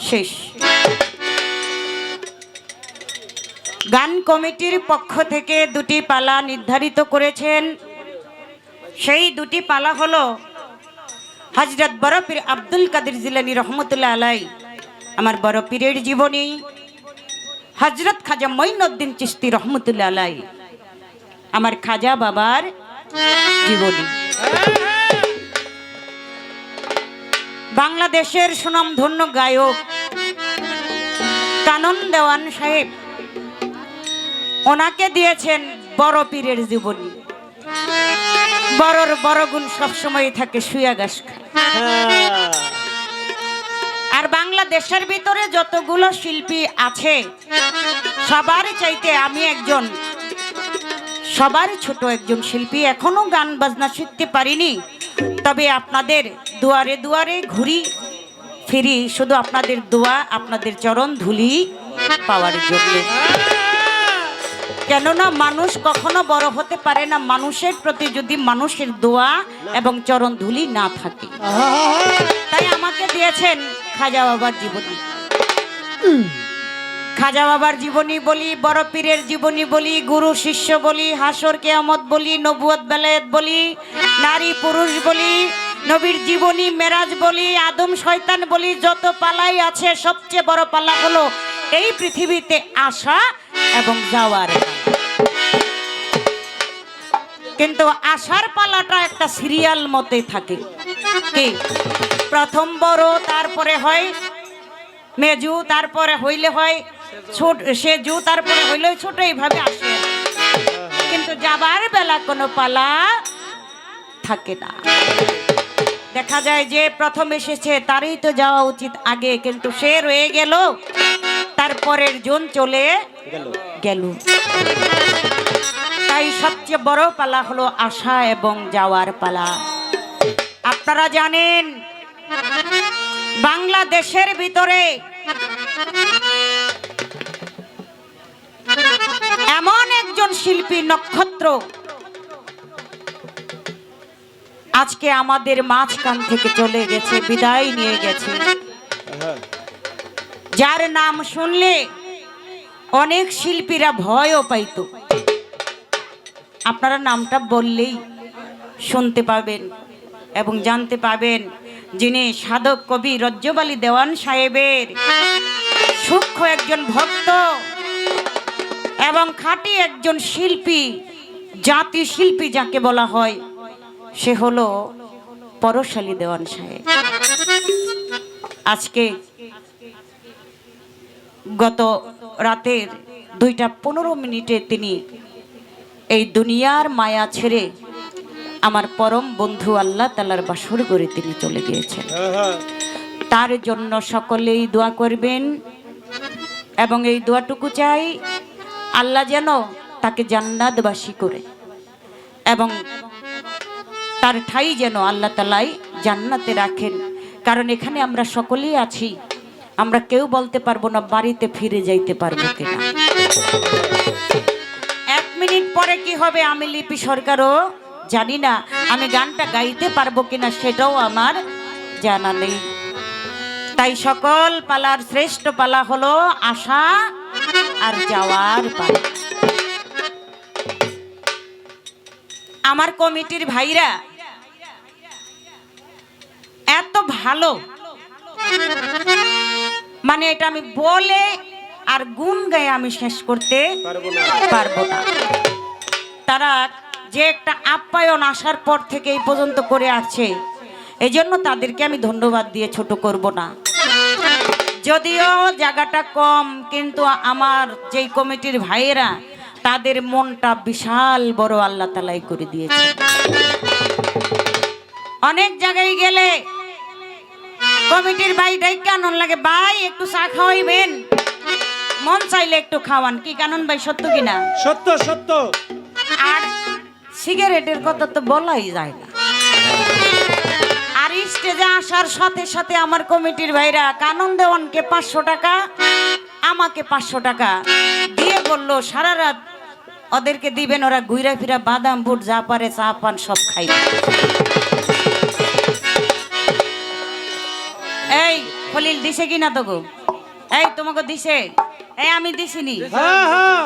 শেষ। গান কমিটির পক্ষ থেকে দুটি পালা নির্ধারিত করেছেন। সেই দুটি পালা হলো হযরত বড় পীর আব্দুল কাদের জিলানী রহমতুল্লাহ আলাই আমার বড় পীরের জীবনী, হযরত খাজা মঈনুদ্দিন চিশতি রহমতুল্লাহ আলাই আমার খাজা বাবার জীবনী। বাংলাদেশের সুনামধন্য গায়ক কানন দেওয়ান সাহেব ওনাকে দিয়েছেন বড় পীরের জীবনী। বড়র বড় গুণ সবসময় থাকে শুয়া ঘাস খায়। আর বাংলাদেশের ভিতরে যতগুলো শিল্পী আছে সবার চাইতে আমি একজন, সবার ছোট একজন শিল্পী। এখনো গান বাজনা শিখতে পারিনি, তবে আপনাদের দুয়ারে দুয়ারে ঘুরি ফিরি শুধু আপনাদের দোয়া, আপনাদের চরণ ধুলি পাওয়ার জন্য। কেননা মানুষ কখনো বড় হতে পারে না মানুষের প্রতি যদি মানুষের দোয়া এবং চরণ ধুলি না থাকে। তাই আমাকে দিয়েছেন খাজা বাবার জীবনী। খাজা বাবার জীবনী বলি, বড় পীরের জীবনী বলি, গুরু শিষ্য বলি, হাসর কিয়ামত বলি, নবুয়ত বেলায়েত বলি, নারী পুরুষ বলি, নবীর জীবনী মেরাজ বলি, আদম শয়তান বলি, যত পালাই আছে সবচেয়ে বড় পালা হলো এই পৃথিবীতে আসা এবং যাওয়ার। কিন্তু আসার পালাটা একটা সিরিয়াল মতে থাকে। কি প্রথম বড়, তারপরে হয় মেজু, তারপরে হইলে হয় ছোট, সেজু, তারপরে হইলে ছোট, এইভাবে আসে। কিন্তু যাবার বেলা কোনো পালা থাকে না। দেখা যায় যে প্রথম এসেছে তারই তো যাওয়া উচিত আগে, কিন্তু সে রয়ে গেল, তারপরের জন চলে গেল। তাই সবচেয়ে বড় পালা হলো আসা এবং যাওয়ার পালা। আপনারা জানেন বাংলাদেশের ভিতরে এমন একজন শিল্পী নক্ষত্র আজকে আমাদের মাঝখান থেকে চলে গেছে, বিদায় নিয়ে গেছে, যার নাম শুনলে অনেক শিল্পীরা ভয়ও পাইত। আপনারা নামটা বললেই শুনতে পাবেন এবং জানতে পাবেন যিনি সাধক কবি রজ্জব আলী দেওয়ান সাহেবের সূক্ষ্ম একজন ভক্ত এবং খাঁটি একজন শিল্পী, জাতি শিল্পী যাকে বলা হয়, সে হলো পরশ আলী দেওয়ান সাহেব। আজকে গত রাতের 2:15 তিনি এই দুনিয়ার মায়া ছেড়ে আমার পরম বন্ধু আল্লাহ তাআলার বাসর করে তিনি চলে গিয়েছেন। তার জন্য সকলেই দোয়া করবেন এবং এই দোয়াটুকু চাই আল্লাহ যেন তাকে জান্নাতবাসী করে এবং তার ঠাই যেন আল্লাহ তাআলাই জান্নাতে রাখেন। কারণ এখানে আমরা সকলেই আছি, আমরা কেউ বলতে পারবো না বাড়িতে ফিরে যাইতে পারবো কিনা। 1 মিনিট পরে কি হবে আমি লিপি সরকারও জানি না, আমি গানটা গাইতে পারবো কিনা সেটাও আমার জানা নেই। তাই সকল পালার শ্রেষ্ঠ পালা হলো আসা আর যাওয়ার পালা। আমার কমিটির ভাইরা এত ভালো, মানে এটা আমি বলে আর গুণ গায়ে আমি শেষ করতে পারবো না। তারা যে একটা আপ্যায়ন আসার পর থেকে এই পর্যন্ত করে আসছে, এই জন্য তাদেরকে আমি ধন্যবাদ দিয়ে ছোট করব না। যদিও জায়গাটা কম, কিন্তু আমার যেই কমিটির ভাইয়েরা তাদের মনটা বিশাল বড় আল্লাহ তাআলাই করে দিয়েছে। অনেক জায়গায় গেলে কমিটির ভাই ডাই কানন লাগে, ভাই একটু চা খাওয়াইবেন, মন চাইলে একটু খাওয়ান। কি কানন ভাই, সত্য কিনা? সত্য সত্য। আর সিগারেটের কথা তো বলাই যায় না। আর স্টেজে আসার সাথে সাথে আমার কমিটির ভাইরা কানন দেওয়ানকে 500 টাকা, আমাকে 500 টাকা দিয়ে বললো সারা রাত ওদেরকে দিবেন, ওরা ঘুরা ফিরা বাদাম বুট যা পারে চা পান সব খাইবে। এই খলিল দিছে কি না তো গো? এই তোমাকে দিছে? এই আমি দিছিনি। হ্যাঁ হ্যাঁ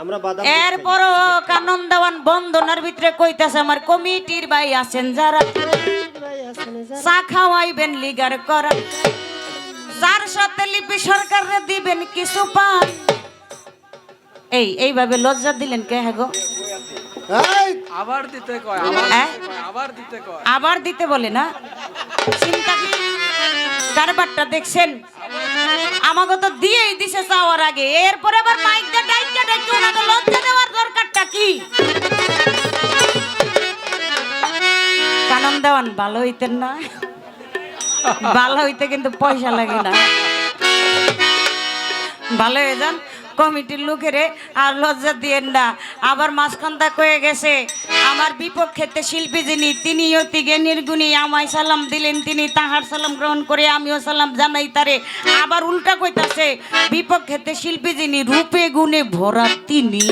আমরা বাদাম এরপরও কানন দেওয়ান বন্ধনার ভিতরে কইতাছে আমার কমিটির ভাই আছেন যারা চা খাওয়াইবেন লিগার করা, যার সাথে লিপি সরকারে দিবেন কিছু পান। এইভাবে লজ্জা দিলেন কে? হ্যাঁ গো, আবার দিতে কয়, আবার দিতে কয়, আবার দিতে বলে না। চিন্তা কারবারটা দেখছেন? আমাকে তো দিয়েই দিছে চাওয়ার আগে, এরপরে আবার মাইকটা ডাইকা ডাইকা ওনাকে লজ্জা দেওয়ার দরকারটা কি? কানন দেওয়ান ভালো হইতেন না? ভালো হইতে কিন্তু পয়সা লাগে না। ভালো হয়ে যান কমিটির লোকেরে, আর লজ্জা দিয়েন না। আবার মাঝখানটা কয়ে গেছে আমার বিপক্ষেতে শিল্পী যিনি তিনি অতি জ্ঞানীর গুণী, আমায় সালাম দিলেন তিনি, তাহার সালাম গ্রহণ করে আমিও সালাম জানাই তারে। আবার উল্টা কইতাছে বিপক্ষেতে শিল্পী যিনি রূপে গুণে ভরা তিনি।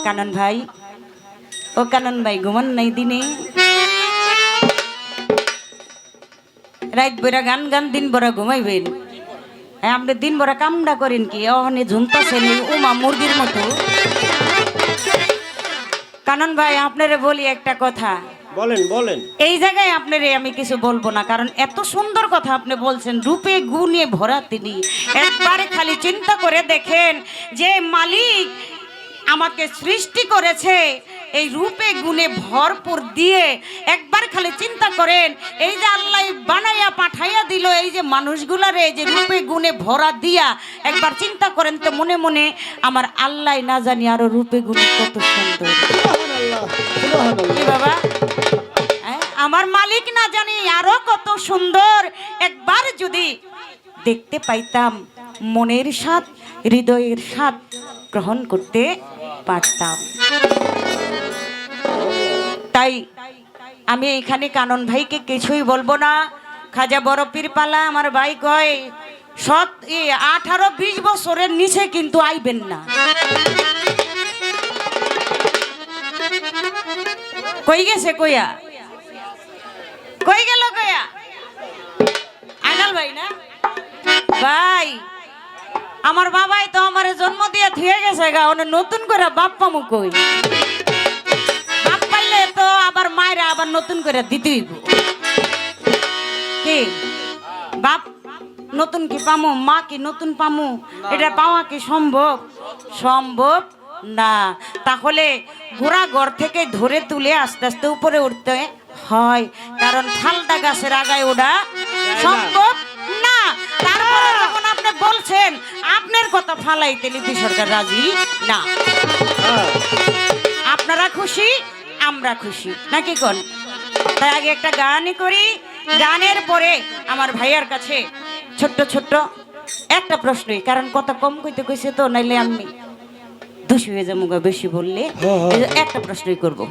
কানন ভাই, ও কানন ভাই ঘুমান নাই দিনে? রাত বইরা গান গান দিন বড়া ঘুমাইবেন? আপনি দিন বড় কামড়া করেন কি? ওখানে ঝুমতাছেন উমা মুরগির মতো। কানন ভাই আপনারে বলি একটা কথা, বলেন বলেন। এই জায়গায় আপনারে আমি কিছু বলবো না, কারণ এত সুন্দর কথা আপনি বলছেন, রূপে গুণে ভরা তিনি। একবারে খালি চিন্তা করে দেখেন যে মালিক আমাকে সৃষ্টি করেছে এই রূপে গুণে ভরপুর দিয়ে। একবার খালি চিন্তা করেন, এই যে আল্লাহ বানাইয়া পাঠাইয়া দিল এই যে মানুষগুলারে যে রূপে গুণে ভরা দিয়া, একবার চিন্তা করেন তো মনে মনে আমার আল্লাহ না জানি আরো রূপে গুণে কত সুন্দর। কি বাবা, আমার মালিক না জানি আরো কত সুন্দর। একবার যদি দেখতে পাইতাম মনের স্বাদ, হৃদয়ের স্বাদ গ্রহণ করতে পারতাম। তাই আমি এখানে কানন ভাইকে কিছুই বলবো না। খাজা বড় পীর পালা আমার ভাই কয় 18-20 বছরের নিচে কিন্তু আইবেন না। কই গেছে? কইয়া কই গেল? কইয়া আইনাল ভাই না ভাই, আমার বাবাই তো আমারে জন্ম দিয়ে থুয়ে গেছে গা, নতুন করে বাপ পামু কই? বাপ পাইলে তো আবার মায়েরা আবার নতুন করে দিতে হইব। কি বাপ নতুন কি পামু? মা কি নতুন পামু? এটা পাওয়া কি সম্ভব? সম্ভব না। তাহলে গোড়া ঘর থেকে ধরে তুলে আস্তে আস্তে উপরে উঠতে হয়, কারণ ঠালটা গাছের আগায় ওঠা সম্ভব না। তারপরে যখন আপনি বলছেন আপনার কথা ফালাইতে লিপি সরকার রাজি না, আপনারা খুশি আমরা খুশি নাকি কোন? তাই আগে একটা গানই করি, গানের পরে আমার ভাইয়ার কাছে ছোট্ট ছোট্ট একটা প্রশ্নই, কারণ কথা কম কইতে কইছে তো, নাইলে আমি দোষী হয়ে যাবো বেশি বললে। একটা প্রশ্নই করব।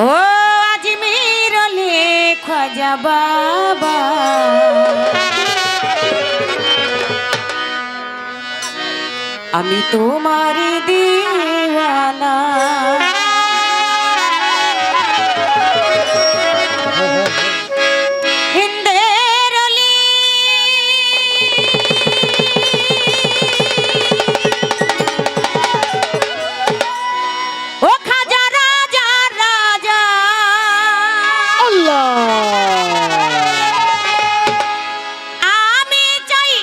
ও আজমির লে খাজা বাবা, আমি তোমার দিওয়ানা, হিন্দের অলি ও খাজা রাজা রাজা আল্লাহ, আমি চাই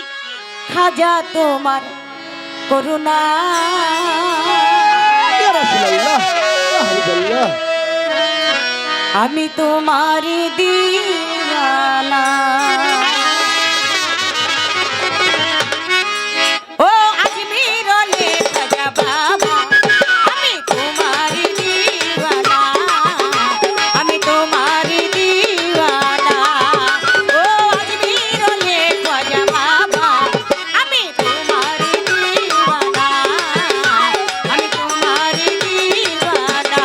খাজা তোমার করুণা, আমি তোমার দিওয়ানা। ও আজমির লে খাজা বাবা, আমি তোমার দিওয়ানা, আমি তোমার দিওয়ানা। ও আজমির লে খাজা বাবা, আমি তোমার দিওয়ানা, আমি তোমার দিওয়ানা।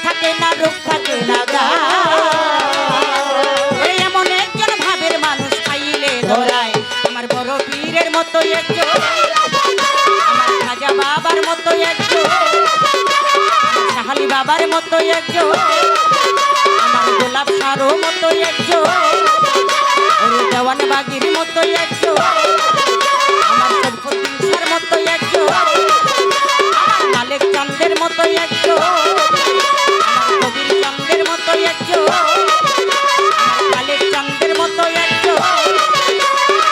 থাকে না রূপ থাকে না এই এমন একজন ভাবের মানুষ পাইলে ধরায় আমার বড় পীরের মতো একজন আমার খাজা বাবার মতো একজন শাহালি বাবার মতো একজন আমার গোলাপ সারো মতো একজন দেওয়ান বাগির মতো একজন আমার সরফুদ্দিন মতো একজন আমার মালিক চন্দ্রের মতো একজন আমার কবির চন্দ্রের মতো একজন আমার মালিক চন্দ্রের মতো একজন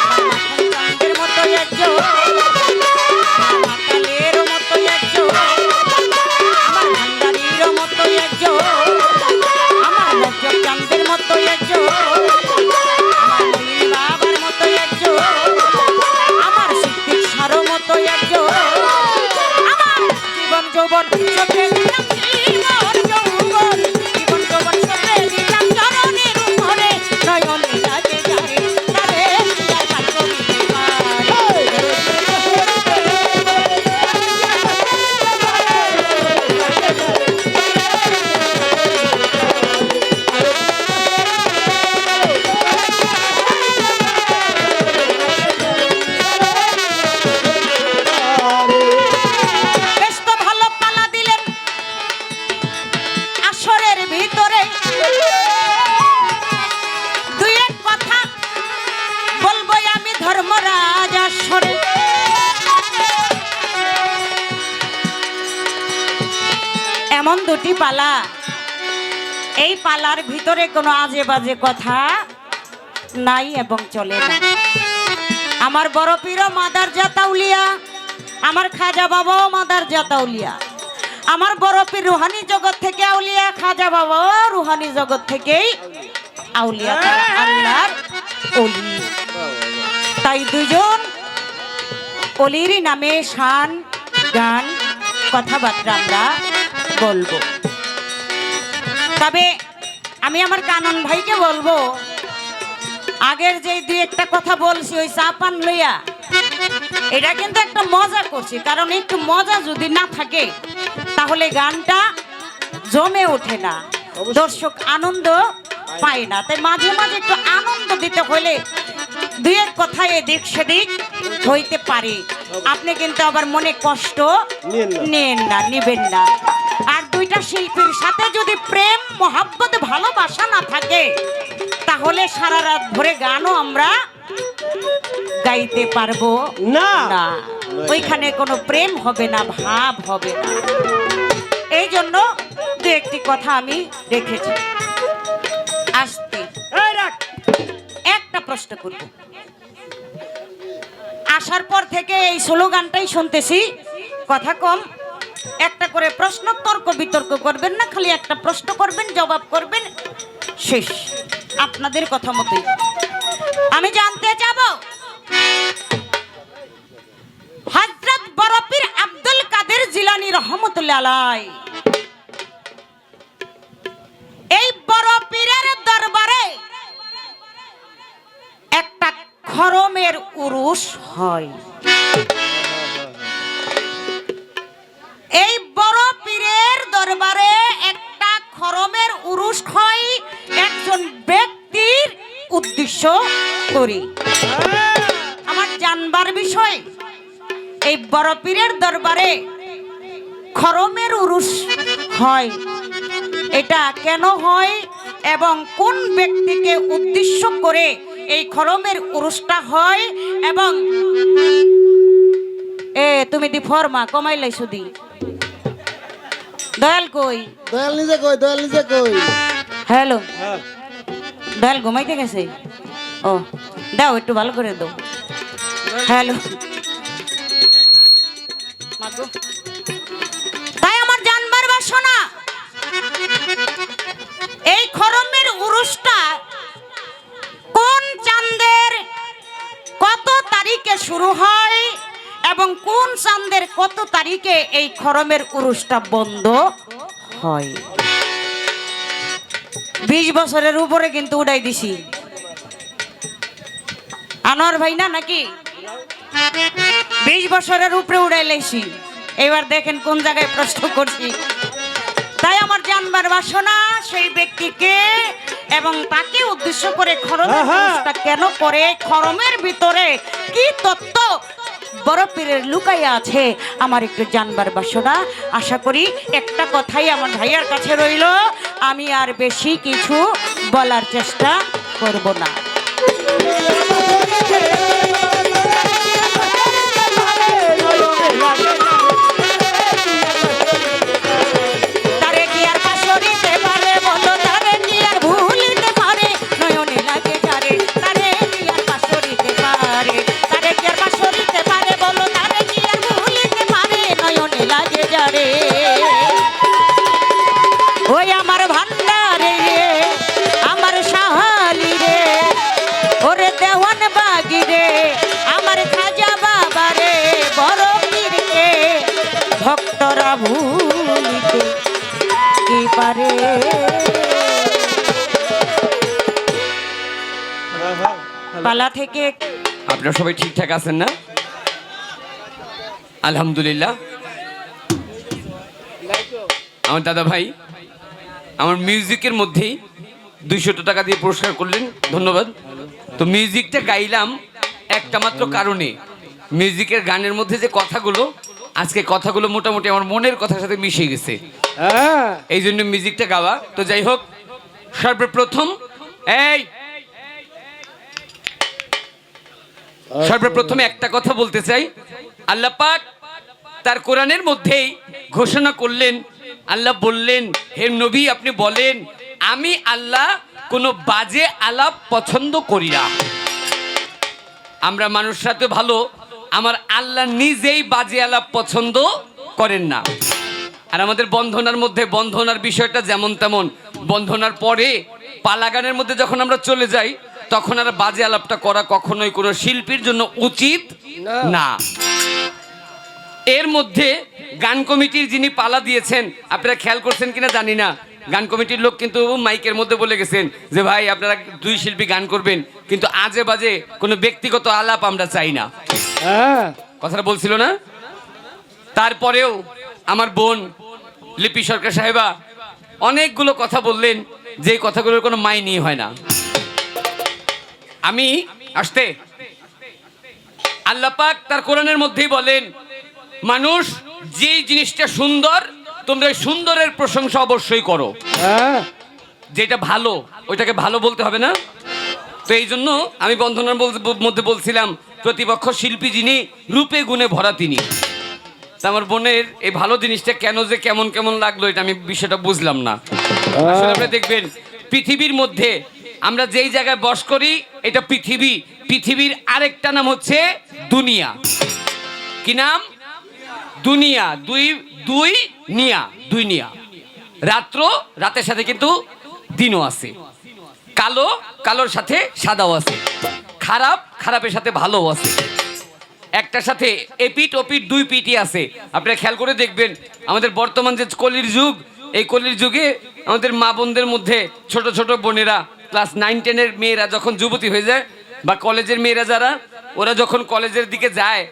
আমার মাখন চন্দ্রের মতো একজন আমার মাতালের মতো একজন আমার ভান্ডারির মতো একজন আমার লজ্জক চন্দ্রের মতো একজন আমার মলিন বাবার মতো একজন আমার সিদ্দিক সারো মতো একজন আমার জীবন যৌবন চোখে দিলাম জীবন যৌবন জীবন যৌবন চোখে দিলাম চরণের উপরে নয়নে লাগে যায় তারে আর কাজ করিতে বেশ তো ভালো পালা দিলেন আসরের ভিতরে দুই এক কথা বলবো আমি ধর্মরাজ আসরে এমন দুটি পালা এই পালার ভিতরে কোনো আজে বাজে কথা নাই এবং চলে না আমার বড় পীর মাদার জাতাউলিয়া আমার খাজা বাবাও মাদার জাতাউলিয়া আমার বড় পীর রুহানি জগৎ থেকে আউলিয়া খাজা বাবাও রুহানি জগৎ থেকেই আউলিয়া তারা আল্লাহর ওলি তাই দুজন অলির নামে শান গান কথাবার্তা আমরা বলবো তবে আমি আমার কানন ভাইকে বলবো আগের যে দুই একটা কথা বলছি ওই চা পান লইয়া এটা কিন্তু একটা মজা করছি কারণ একটু মজা যদি না থাকে তাহলে গানটা জমে ওঠে না দর্শক আনন্দ পায় না তাই মাঝে মাঝে একটু আনন্দ দিতে হলে দুই এক কথা এদিক সেদিক হইতে পারে আপনি কিন্তু আবার মনে কষ্ট নেন না নিবেন না আর দুইটা শিল্পীর সাথে যদি প্রেম মোহাব্বত ভালোবাসা না থাকে তাহলে সারা রাত ভরে গানও আমরা গাইতে পারবো না না ওইখানে কোনো প্রেম হবে না ভাব হবে না এই জন্য দু একটি কথা আমি রেখেছি আসতে এই রাখ। একটা প্রশ্ন করব আসার পর থেকে এই স্লোগানটাই শুনতেছি কথা কম একটা করে প্রশ্ন তর্ক বিতর্ক করবেন না খালি একটা প্রশ্ন করবেন জবাব করবেন শেষ আপনাদের কথা মতোই আমি জানতে যাব হযরত বড় পীর আব্দুল কাদের জিলানী রহমাতুল্লাহ আলাইহি এই বড় পীরের দরবারে একটা খরমের উরুস হয় এই বড় পীরের দরবারে একটা খরমের উরুস হয় একজন ব্যক্তির উদ্দেশ্য করে আমার জানবার বিষয় এই বড় পীরের দরবারে খরমের উরুস হয় এটা কেন হয় এবং কোন ব্যক্তিকে উদ্দেশ্য করে এই খরমের উরুসটা হয় এবং তুমি দি ফরমা কমাই লাইছো দি দয়াল কই দয়াল নিজে কই হ্যালো হ্যাঁ দয়াল ঘুমাইতে গেছে ও দাও একটু ভালো করে দাও হ্যালো তাই আমার জানবার বাসনা এই খরমের উরুসটা কোন চাঁদের কত তারিখে শুরু হয় এবং কোন চাঁদের কত তারিখে এই খরমের উরুসটা বন্ধ হয় 20 বছরের উপরে কিন্তু উড়াই দিছি আনোয়ার ভাই না নাকি 20 বছরের উপরে উড়াই লাইছি এবার দেখেন কোন জায়গায় প্রশ্ন করছি তাই আমার জান জানবার বাসনা সেই ব্যক্তিকে এবং তাকে উদ্দেশ্য করে খরমের আহা! জিনিসটা কেন করে, খরমের ভিতরে কি তত্ত্ব বড় পীরের লুকাইয়া আছে আমার একটু জানবার বাসনা। আশা করি একটা কথাই আমার ভাইয়ার কাছে রইল, আমি আর বেশি কিছু বলার চেষ্টা করব না। তারে কি আর পাশরিতে পারে বলো, তারে কি আর ভুলিতে পারে, নয়নে লাগে যারে, তারে কি আর পাশরিতে পারে, তারে কি আর পাশরিতে পারে বলো, তারে কি আর ভুলিতে পারে, নয়নে লাগে যারে। ওই আমার ভান্ডারে আমার সাহালি রে, ওরে দেওয়ান বাগি রে, আমার খাজা বাবা রে, বড় পীরকে ভক্তরা ভুলিতে কি পারে। পালা থেকে আপনারা সবাই ঠিকঠাক আছেন না? আলহামদুলিল্লাহ। আমার দাদা ভাই আমার মিউজিকের মধ্যেই 200 টাকা দিয়ে পুরস্কার করলেন, ধন্যবাদ। তো মিউজিকটা গাইলাম একটা মাত্র কারণে, মিউজিকের গানের মধ্যে যে কথাগুলো, আজকে কথাগুলো মোটামুটি আমার মনের কথার সাথে মিশে গেছে, হ্যাঁ এই জন্য মিউজিকটা গাওয়া। তো যাই হোক, সর্বপ্রথমে একটা কথা বলতে চাই। আল্লাহ পাক তার কোরআনের মধ্যেই ঘোষণা করলেন, আল্লাহ বললেন, হে নবী আপনি বলেন, আমি আল্লাহ কোনো বাজে আলাপ পছন্দ করি না। আমরা মানুষরা তো ভালো, আমার আল্লাহ নিজেই বাজে আলাপ পছন্দ করেন না। আর আমাদের বন্ধনার মধ্যে বন্ধনার বিষয়টা যেমন তেমন, বন্ধনার পরে পালাগানের মধ্যে যখন আমরা চলে যাই তখন আর বাজে আলাপটা করা কখনোই কোনো শিল্পীর জন্য উচিত না। এর মধ্যে গান কমিটির যিনি পালা দিয়েছেন, আপনারা খেয়াল করছেন কিনা জানি না, গান কমিটির লোক কিন্তু মাইকের মধ্যে বলে গেছেন যে ভাই আপনারা 2 শিল্পী গান করবেন, কিন্তু আজে বাজে কোনো ব্যক্তিগত আলাপ আমরা চাই না, হ্যাঁ কথাটা বলছিল না? তারপরেও আমার বোন লিপি সরকার সাহেবা অনেকগুলো কথা বললেন, যে কথাগুলোর কোনো মাইনি হয় না। আমি আসতে আল্লাহ পাক তার কোরআনের মধ্যেই বলেন, মানুষ যেই জিনিসটা সুন্দর তোমরা সুন্দরের প্রশংসা অবশ্যই করো, হ্যাঁ যেটা ভালো ওইটাকে ভালো বলতে হবে না? তো এই জন্য আমি বন্ধনার মধ্যে বলছিলাম, প্রতিপক্ষ শিল্পী যিনি রূপে গুণে ভরা তিনি। তা আমার বোনের এই ভালো জিনিসটা কেন যে কেমন কেমন লাগলো এটা আমি বিষয়টা বুঝলাম না। আসলে আপনি দেখবেন পৃথিবীর মধ্যে আমরা যেই জায়গায় বস করি এটা পৃথিবী, পৃথিবীর আরেকটা নাম হচ্ছে দুনিয়া। কি নাম? দুনিয়া। দুই নিয়া। রাত্র, রাতের সাথে কিন্তু দিনও আছে, কালো কালোর সাথে সাদাও আছে, খারাপ খারাপের সাথে ভালোও আছে, একটার সাথে এপিট ওপিট 2 পিটি আছে। আপনারা খেয়াল করে দেখবেন আমাদের বর্তমান যে কলির যুগ, এই কলির যুগে আমাদের মা বোনদের মধ্যে ছোট ছোট বোনেরা ক্লাস 9-10-এর মেয়েরা যখন যুবতী হয়ে যায়, বা কলেজের মেয়েরা যারা, ওরা যখন কলেজের দিকে যায়,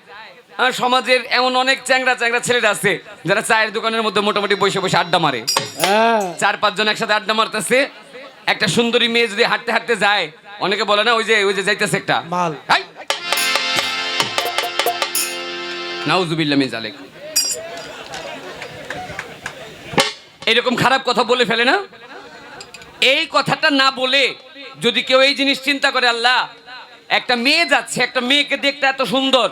সমাজের এমন অনেক চ্যাংরা ছেলেরা আছে যারা চায়ের দোকানের মধ্যে মোটামুটি বসে বসে আড্ডা মারে, 4-5 জন একসাথে আড্ডা মারতেছে। একটা সুন্দরী মেয়ে যদি হাঁটতে হাঁটতে যায়, অনেকে বলে না ওই যে যাইতেছে একটা মাল, নাউজুবিল্লাহ মিন যালিক, এরকম খারাপ কথা বলে ফেলে না? এই কথাটা না বলে যদি কেউ এই জিনিস চিন্তা করে, আল্লাহ একটা মেয়ে যাচ্ছে, একটা মেয়েকে দেখতে এত সুন্দর,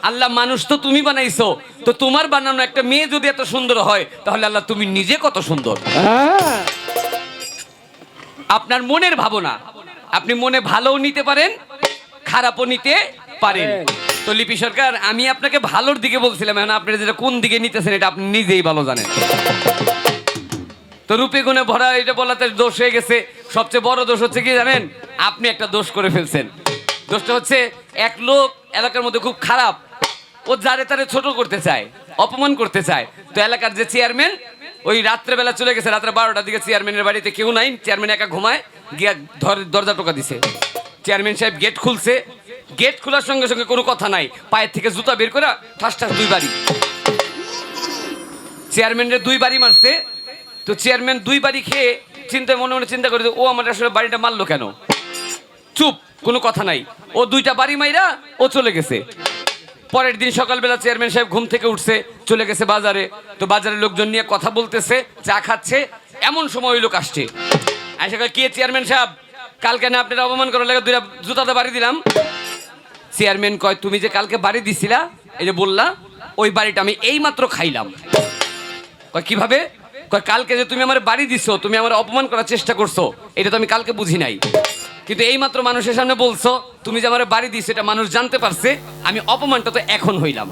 আল্লাহ মানুষ তো তুমি বানাইছো, তো তোমার বানানো একটা মেয়ে যদি এত সুন্দর হয় তাহলে আল্লাহ তুমি নিজে কত সুন্দর। আপনার মনের ভাবনা, আপনি মনে ভালোও নিতে পারেন, খারাপও নিতে পারেন। তো লিপি সরকার, আমি আপনাকে ভালোর দিকে বলছিলাম, এখন আপনি যেটা কোন দিকে নিতেছেন এটা আপনি নিজেই ভালো জানেন। তো রূপে গুণে ভরা এটা বলাতে দোষ হয়ে গেছে। সবচেয়ে বড় দোষ হচ্ছে কি জানেন? আপনি একটা দোষ করে ফেলছেন। দোষটা হচ্ছে এক লোক এলাকার মধ্যে খুব খারাপ, ও যারে তারে ছোট করতে চায়, অপমান করতে চায়। তো এলাকার যে চেয়ারম্যান ওই রাত্রেবেলা চলে গেছে, রাত্রে 12টার দিকে চেয়ারম্যানের বাড়িতে কেউ নাই, চেয়ারম্যান একা ঘুমায়, গিয়া দরজা টোকা দিছে। চেয়ারম্যান সাহেব গেট খুলছে, গেট খোলার সঙ্গে সঙ্গে কোনো কথা নাই, পায়ের থেকে জুতা বের করে ঠাস 2 বাড়ি, চেয়ারম্যানের 2 বাড়ি মারছে। তো তো চেয়ারম্যান 2 বাড়ি খেয়ে মনে মনে চিন্তা করে যে ও আমার আসলে বাড়িটা মারলো কেন। চুপ, কোনো কথা নাই। ও 2টা বাড়ি মাইরা ও চলে গেছে। পরের দিন সকালবেলা চেয়ারম্যান সাহেব ঘুম থেকে উঠছে, চলে গেছে বাজারে। তো বাজারের লোকজন নিয়ে কথা বলতেছে, চা খাচ্ছে। এমন সময় ওই লোক আসছে, আশা করি কে চেয়ারম্যান সাহেব, কালকে না আপনারা অপমান করার লাগে 2টা জুতাতে বাড়ি দিলাম। চেয়ারম্যান কয় তুমি যে কালকে বাড়ি দিছিলা, এই যে বললা, ওই বাড়িটা আমি এইমাত্র খাইলাম। কয় কিভাবে? কয় কালকে যে তুমি আমার বাড়ি দিছো, তুমি আমার অপমান করার চেষ্টা করছো, এটা তো আমি কালকে বুঝি নাই, কিন্তু এইমাত্র মানুষের সামনে বলছো তুমি যে আমার বাড়ি দিছো, এটা মানুষ জানতে পারছে, আমি অপমানটা তো এখন হইলাম।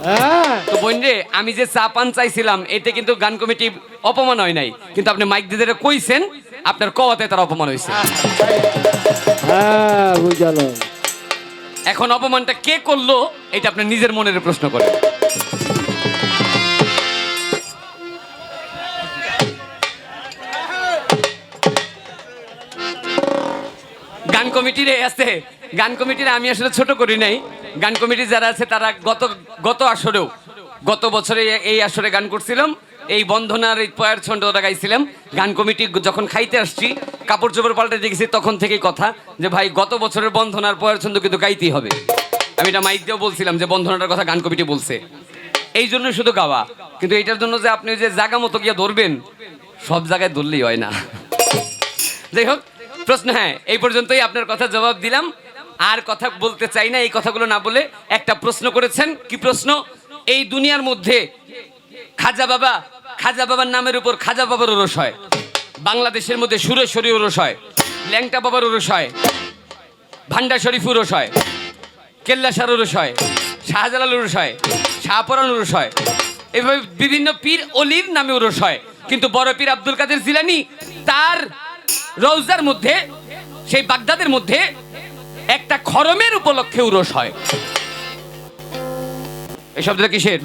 তো বোন রে, আমি যে চা পান চাইছিলাম এতে কিন্তু গান কমিটি অপমান হয় নাই, কিন্তু আপনি মাইক দিয়ে কইছেন আপনার কওয়াতে তার অপমান হয়েছে। হ্যাঁ বুঝালাম। এখন অপমানটা কে করলো এটা আপনি নিজের মনের প্রশ্ন করেন। গান কমিটির আছে, গান কমিটির আমি আসলে ছোট করি নাই। গান কমিটি যারা আছে তারা গত আসরেও, গত বছরে এই আসরে গান করছিলাম, এই বন্ধনার এই পয়ার ছন্দটা গাইছিলাম। গান কমিটি যখন খাইতে আসছি, কাপড় চোপড় পাল্টে দেখেছি, তখন থেকেই কথা যে ভাই গত বছরের বন্ধনার পয়ার ছন্দ কিন্তু গাইতেই হবে। আমি এটা মাইক দিয়েও বলছিলাম যে বন্ধনাটার কথা গান কমিটি বলছে, এই জন্য শুধু গাওয়া। কিন্তু এটার জন্য যে আপনি যে জায়গা মতো গিয়ে ধরবেন, সব জায়গায় ধরলেই হয় না। যাই হোক, প্রশ্ন হ্যাঁ এই পর্যন্তই, আপনার কথা জবাব দিলাম, আর কথা বলতে চাই না। এই কথাগুলো না বলে একটা প্রশ্ন করেছেন, কি প্রশ্ন? এই দুনিয়ার মধ্যে খাজা বাবার নামের উপর খাজা বাবার ওরস হয়, বাংলাদেশের মধ্যে সুরেশ্বরী ওরস হয়, ল্যাংটা বাবার ওরস হয়, ভান্ডার শরীফ ওরস হয়, কেল্লাসার ওরস হয়, শাহজালাল ওরস হয়, শাহপরান ওরস হয়, এভাবে বিভিন্ন পীর অলির নামে ওরস হয়। কিন্তু বড় পীর আব্দুল কাদের জিলানী তার রওজার মধ্যে, সেই বাগদাদের মধ্যে একটা খরমের উপলক্ষে উরস হয়। এই শব্দটা কিসের?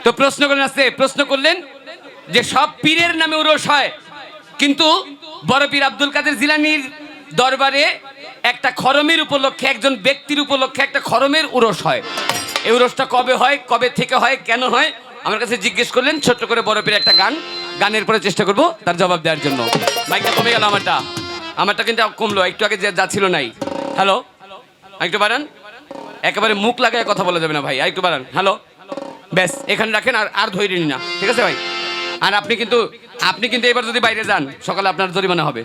তো প্রশ্ন করেন আছে, প্রশ্ন করলেন যে সব পীরের নামে উরস হয়, কিন্তু বড় পীর আব্দুল কাদের জিলানীর দরবারে একটা খরমের উপলক্ষে, একজন ব্যক্তির উপলক্ষে একটা খরমের উরস হয়। এই উরসটা কবে হয়, কবে থেকে হয়, কেন হয়, আমার কাছে জিজ্ঞেস করলেন। ছোট্ট করে বড় পীর একটা গানের পরে চেষ্টা করব তার জবাব দেওয়ার জন্য। মাইকটা কমে গেল, আমারটা কিন্তু কমলো, একটু আগে যাচ্ছিল নাই। হ্যালো, একটু বাড়ান, একেবারে মুখ লাগায় কথা বলা যাবে না ভাই, একটু বাড়ান। হ্যালো, ব্যাস এখানে রাখেন, আর ধৈর্য নিন না, ঠিক আছে ভাই? আর আপনি কিন্তু এবার যদি বাইরে যান, সকালে আপনার জরিমানা হবে,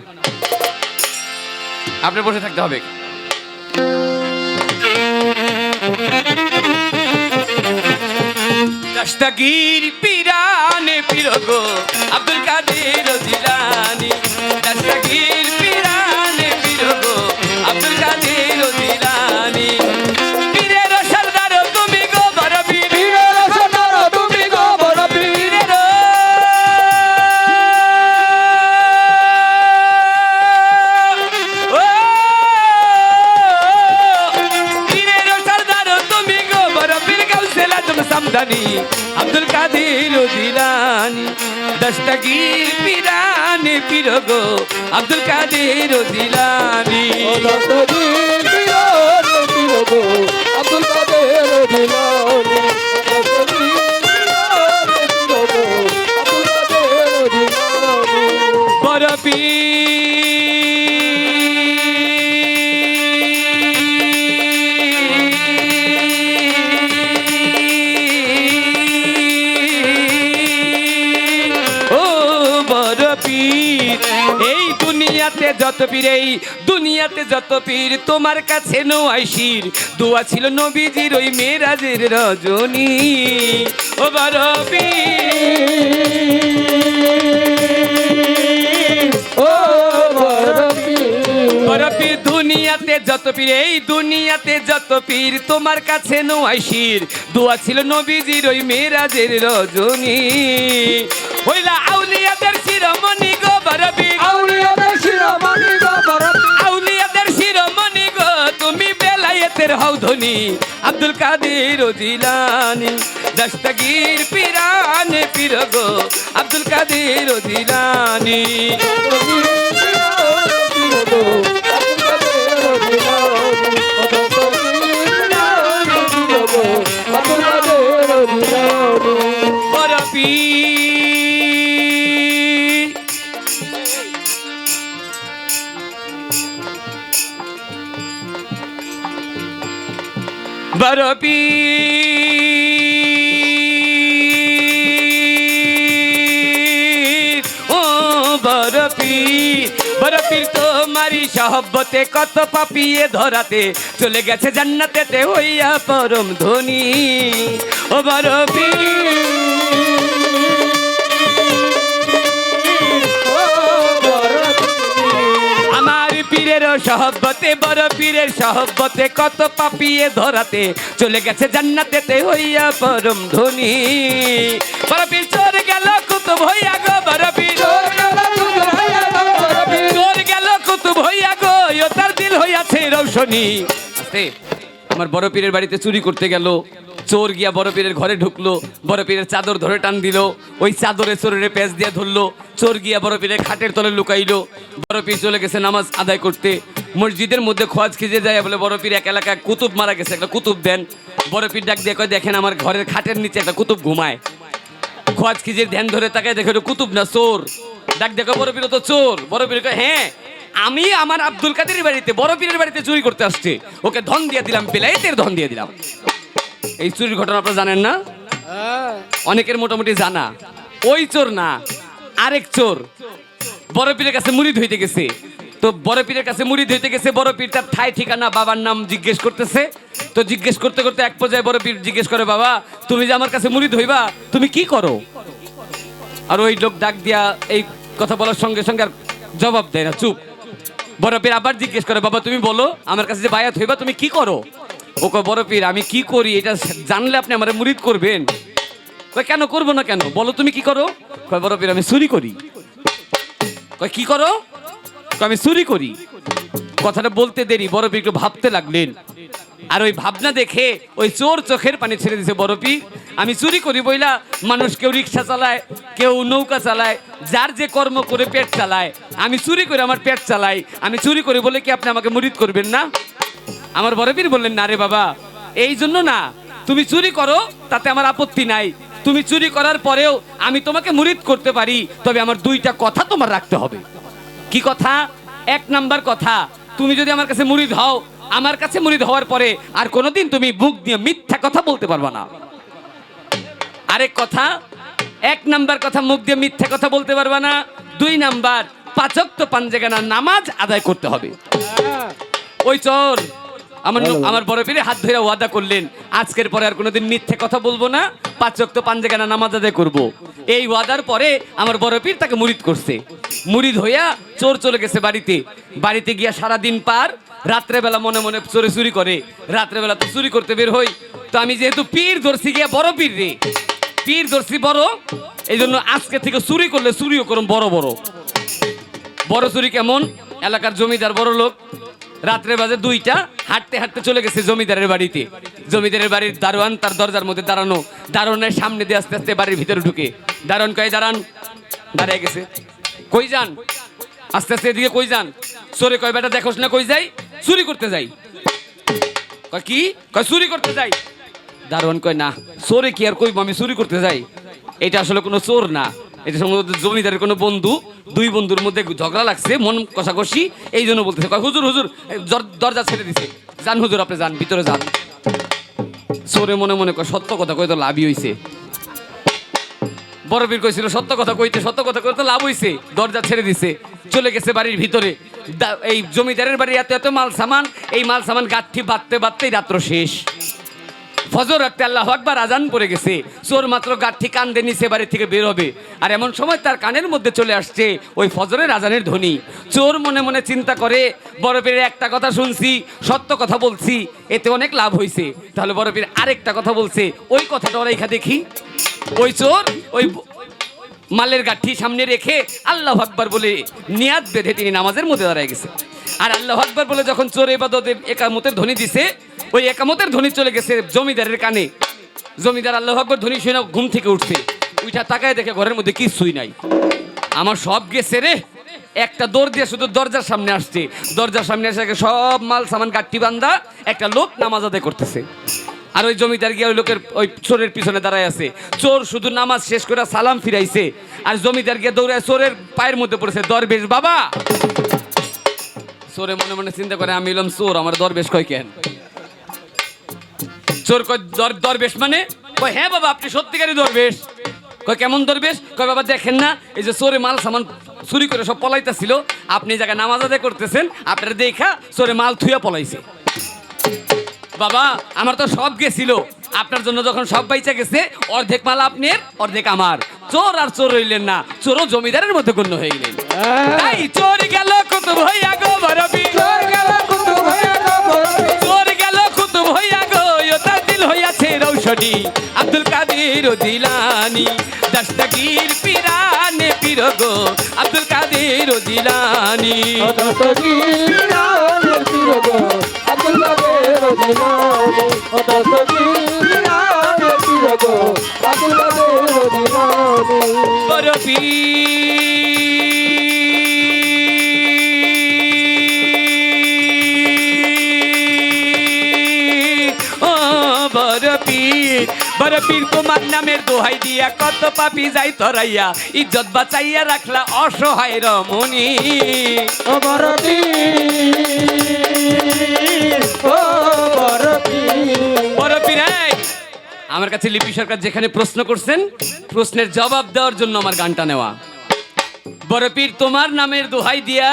আপনি বসে থাকতে হবে। দস্তগীর পিরানে পিরগো আব্দুল কাদের জিলানী, দস্তগীর পিরানে পিরগো আব্দুল কাদের জিলানী। পীরের সরদার তুমি গো বড় পীর, পীরের সরদার তুমি গো বড় পীর, সামদানি আব্দুল কাদের জিলানী। দস্তগীর পিরানে পিরগো আব্দুল কাদের জিলানী, দস্তগীর পিরানে পিরগো আব্দুল কাদের জিলানী, দস্তগীর পিরানে পিরগো আব্দুল কাদের জিলানী। বড় পীর এই দুনিয়াতে যত পীর, এই দুনিয়াতে যত পীর, তোমার কাছে নওয়াইশির দোয়া ছিল নবীজির ওই মেরাজের রজনী। ও বড় পীর, ও বড় পীর, বড় পীর দুনিয়াতে যত পীর, এই দুনিয়াতে যত পীর, তোমার কাছে নওয়াইশির দোয়া ছিল নবীজির ওই মেরাজের রজনী। হইলা আউলিয়াদের শিরোমণি গো বড় পীর, আউলিয়াদের শিরোমণি গো বড় পীর, আউলিয়াদের শিরোমণি গো তুমি বেলায়েতের হৌধনি আব্দুল কাদের জিলানী। দস্তগীর পিরানে পিরগো আব্দুল কাদের জিলানী। দস্তগীর পিরানে পিরগো আব্দুল কাদের জিলানী। বড় পীর ও বড় পীর, বড় পীর তোমারি সহবতে কত পাপিয়ে ধরাতে চলে গেছে জান্নাতেতে হইয়া পরম ধনী। ও বড় আমার পীরের সহবতে, বড় পীরের সহবতে কত পাপিয়ে ধরাতে চলে গেছে জান্নাতেতে হইয়া পরম ধনী। বড় পীর চোর গেল কুতুব হইয়া গো, বড় পীর চোর গেল কুতুব হইয়া গো, ও তার দিল হইয়াছে রৌশনী। আমার বড় পীরের বাড়িতে চুরি করতে গেল চোর, গিয়া বড় পীরের ঘরে ঢুকলো, বড় পীরের চাদর ধরে টান দিল, ওই চাদরে চোরের পেঁচ দিয়ে ধরলো, চোর গিয়া বড় পীরের খাটের তলে লুকাইলো। বড় পীর চলে গেছে নামাজ আদায় করতে, মসজিদের মধ্যে খোয়াজ খিজে যায়, বলে বড় পীর এক এলাকায় কুতুব মারা গেছে, একটা কুতুব দেন। বড় পীর ডাক দিয়ে কয়, দেখেন আমার ঘরের খাটের নিচে একটা কুতুব ঘুমায়। খোয়াজ খিজির ধ্যান ধরে তাকায়, দেখে কুতুব না চোর। ডাক দেখো বড় পীর তো চোর। বড় পীর কয়, হ্যাঁ আমি আমার আব্দুল কাদের বাড়িতে, বড় পীরের বাড়িতে চুরি করতে আসছে, ওকে ধন দিয়ে দিলাম, বেলায়েতের ধন দিয়ে দিলাম। এই চুরির ঘটনা আপনারা জানেন না? অনেকের মোটামুটি জানা। ওই চোর না, আরেক চোর বড় পীরের কাছে মুরিদ হইতে গেছে। তো বড় পীরের কাছে মুরিদ হইতে গেছে, বড় পীর তার ঠাই ঠিকানা বাবার নাম জিজ্ঞেস করতেছে। তো জিজ্ঞেস করতে করতে এক পর্যায়ে বড় পীর জিজ্ঞেস করে, বাবা তুমি যে আমার কাছে মুরিদ হইবা তুমি কি করো? আর ওই লোক ডাক দিয়া এই কথা বলার সঙ্গে সঙ্গে আর জবাব দেয় না, চুপ। বড় পীর আবার জিজ্ঞেস করে, বাবা তুমি বলো আমার কাছে যে বায়াত হইবা তুমি কি করো? ও কয়, বড় পীর আমি কি করি এটা জানলে আপনি আমার মুরিদ করবেন। কয়, কেন করবো না কেন, বলো তুমি কি করো? কয়, বড় পীর আমি চুরি করি। কয়, কি করো? কয়, আমি চুরি করি। কথাটা বলতে দেরি বড় পীর একটু ভাবতে লাগলেন, আর ওই ভাবনা দেখে ওই চোর চোখের পানি ছেড়ে দিছে। বড় পীর আমি চুরি করি বইলা মানুষ কেউ রিক্সা চালায়, কেউ নৌকা চালায়, যার যে কর্ম করে পেট চালায়, আমি চুরি করে আমার পেট চালাই। আমি চুরি করি বলে কি আপনি আমাকে মুরিদ করবেন না? আমার বড় পীর বললেন, না রে বাবা, এই জন্য না, তুমি চুরি করো তাতে আমার আপত্তি নাই, তুমি চুরি করার পরেও আমি তোমাকে মুরিদ করতে পারি, তবে আমার দুইটা কথা তোমার রাখতে হবে। কি কথা? এক নাম্বার কথা, তুমি যদি আমার কাছে মুরিদ হও, আমার কাছে মুরিদ হওয়ার পরে আর কোনোদিন তুমি মুখ দিয়ে মিথ্যা কথা বলতে পারবা না। আরেক কথা, এক নাম্বার কথা, মুখ দিয়ে মিথ্যা কথা বলতে পারবা না। দুই নাম্বার, 5 ওয়াক্ত পাঞ্জেগানা নামাজ আদায় করতে হবে। ওই চোর আমার বড় পীরে হাত ধরে ওয়াদা করলেন, আজকের পরে আর কোনোদিন মিথ্যে কথা বলবো না, 5 ওয়াক্ত পাঞ্জেগানা নামাজ আদায় করব। এই ওয়াদার পরে আমার বড় পীর তাকে মুরিদ করছে। মুরিদ হইয়া চোর চলে গেছে বাড়িতে। বাড়িতে গিয়া সারাদিন পার, রাত্রেবেলা মনে মনে চোরে চুরি করে। রাত্রেবেলা তো চুরি করতে বের হই, তো আমি যেহেতু পীর ধরছি, গিয়া বড় পীর রে, পীর ধরছি বড়, এই জন্য আজকে থেকে চুরি করলে চুরিও করুন বড় বড়। বড় চুরি কেমন? এলাকার জমিদার বড় লোক, রাত্রে বাজে 2টা, হাঁটতে হাঁটতে চলে গেছে জমিদারের বাড়িতে। জমিদারের বাড়ির দারোয়ান তার দরজার মধ্যে দাঁড়ানো, দারোয়ানের সামনে দিয়ে আস্তে আস্তে বাড়ির ভিতরে ঢুকে। দারোয়ান কয়, দাঁড়ান। দাঁড়িয়ে গেছে। কই যান? আস্তে আস্তে এদিকে কই যান? চোরে কয়, বেটা দেখোস না কই যাই? চুরি করতে যাই। কয়, কি? কয়, চুরি করতে যাই। দারোয়ান কয়, না চোরে কি আর কইব, আমি চুরি করতে যাই। এটা আসলে কোনো চোর না, এটা সম্ভবত জমিদারের কোনো বন্ধু, 2 বন্ধুর মধ্যে ঝগড়া লাগছে, মন কষাকষি, এই জন্য বলতেছে। কয়, হুজুর হুজুর, দরজা ছেড়ে দিছে, যান হুজুর আপনি যান, ভিতরে যান। চোরে মনে মনে কয়, সত্য কথা কই তো লাভই হইছে। বড় পীর কইছিল সত্য কথা কইতে, সত্য কথা কইতে লাভ হইছে, দরজা ছেড়ে দিছে, চলে গেছে বাড়ির ভিতরে। এই জমিদারের বাড়ি এত এত মাল সামান, এই মাল সামান গাঁঠি বাঁধতে বাঁধতেই রাত্র শেষ। ফজর রাখতে আল্লাহু আকবার আজান পড়ে গেছে। চোর মাত্র গাঁঠি কান্দে নিচে বাড়ি থেকে বের হবে, আর এমন সময় তার কানের মধ্যে চলে আসছে ওই ফজরের আজানের ধ্বনি। চোর মনে মনে চিন্তা করে, বড় পীরের একটা কথা শুনছি, সত্য কথা বলছি, এতে অনেক লাভ হয়েছে, তাহলে বড় পীর আরেকটা কথা বলছে, ওই কথাটা ওরা এখা দেখি। ওই চোর ওই মালের গাঁঠি সামনে রেখে আল্লাহু আকবার বলে নিয়াত বেঁধে তিনি নামাজের মধ্যে দাঁড়ায় গেছে। আর আল্লাহু আকবার বলে যখন চোর ইবাদতে একামতের ধ্বনি দিছে, ওই একামতের ধ্বনি চলে গেছে জমিদারের কানে। জমিদার আল্লাহু আকবার ধ্বনি শুনে ঘুম থেকে উঠছে, উঠা তাকায় দেখে ঘরের মধ্যে কিছুই নাই। আমার সব গেছে রে, একটা দৌড় দিয়ে শুধু দরজার সামনে আসছে। দরজার সামনে এসে সব মাল সামান গাঁঠি বান্ধা একটা লোক নামাজ আদায় করতেছে। আর ওই জমিদার গিয়ে ওই লোকের ওই চোরের পিছনে দাঁড়ায় আছে। চোর শুধু নামাজ শেষ করে সালাম ফিরাইছে, আর জমিদার গিয়ে দৌড়ায় চোরের পায়ের মধ্যে পড়েছে, দরবেশ বাবা। চোরে মনে মনে চিন্তা করে, আমি এলাম চোর, আমার দরবেশ কয় কেন? চোর কয় দরবেশ মানে? কয় হ্যাঁ বাবা আপনি সত্যিকারই দরবেশ। কয় কেমন দরবেশ? কয় বাবা দেখেন না এই যে চোরে মাল সামান চুরি করে সব পলাইতেছিল, আপনি এই জায়গায় নামাজ আদায় করতেছেন, আপনারা দেখা চোরে মাল থুইয়া পলাইছে। বাবা আমার তো সব গেছিল, আপনার জন্য যখন সব বাইচা গেছে অর্ধেক মাল আপনার অর্ধেক আমার। চোর আর চোর রইলেন না, চোরও জমিদারের মধ্যে গণ্য হয়ে গেলেন। তাই চোর গেল কুতুব হইয়া গো বরপীর, চোর গেল কুতুব হইয়া গো বরপীর, চোর গেল কুতুব হইয়া গো তার দিল হইয়াছে রৌশনী। আব্দুল কাদের জিলানী দস্তগীর পিরানে পীর গো আব্দুল কাদের জিলানী। দস্তগীর পীর গো আব্দুল কাদের জিলানী, দস্তগীর পীর গো আব্দুল কাদের জিলানী। বরপীর তোমার নামের দোহাই দিয়া কত পাপি যাই তরাইয়া, ইজ্জত বাঁচাইয়া রাখলা অসহায় রমণী। ও বরপীর, ও বরপীর। বরপীর আমার কাছে লিপি সরকার যেখানে প্রশ্ন করছেন, প্রশ্নের জবাব দেওয়ার জন্য আমার গানটা নেওয়া। বরপীর তোমার নামের দোহাই দিয়া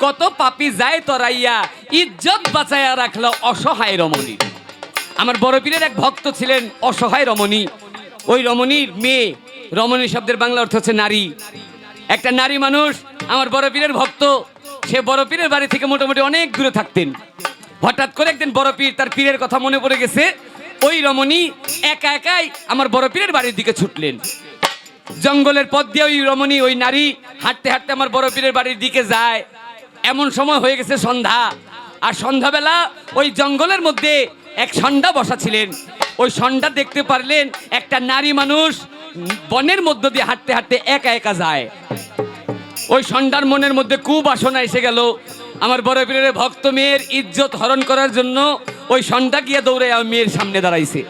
কত পাপি যায় তরাইয়া, ইজ্জত বাঁচাইয়া রাখলা অসহায় রমণী। আমার বরপীরের এক ভক্ত ছিলেন অসহায় রমণী। ওই রমণীর মেয়ে, রমণী শব্দের বাংলা অর্থ হচ্ছে নারী। একটা নারী মানুষ আমার বরপীরের ভক্ত, সে বরপীরের বাড়ি থেকে মোটামুটি অনেক দূরে থাকতেন। হঠাৎ করে একদিন বরপীর তার পীরের কথা মনে পড়ে গেছে, ওই রমণী একা একাই আমার বরপীরের বাড়ির দিকে ছুটলেন। জঙ্গলের পথ দিয়ে ওই রমণী, ওই নারী হাঁটতে হাঁটতে আমার বরপীরের বাড়ির দিকে যায়। এমন সময় হয়ে গেছে সন্ধ্যা, আর সন্ধ্যাবেলা ওই জঙ্গলের মধ্যে এক ষণ্ডা বসা ছিলেন। ওই ষণ্ডা দেখতে পারলেন একটা নারী মানুষ বনের মধ্য দিয়ে হাঁটতে হাঁটতে একা একা যায়। ওই ষণ্ডার মনের মধ্যে কুবাসনা এসে গেল। আমার বরপীরের ভক্ত মেয়ের ইজ্জত হরণ করার জন্য ওই ষণ্ডা গিয়ে দৌড়ে আমার মেয়ের সামনে দাঁড়াইছে।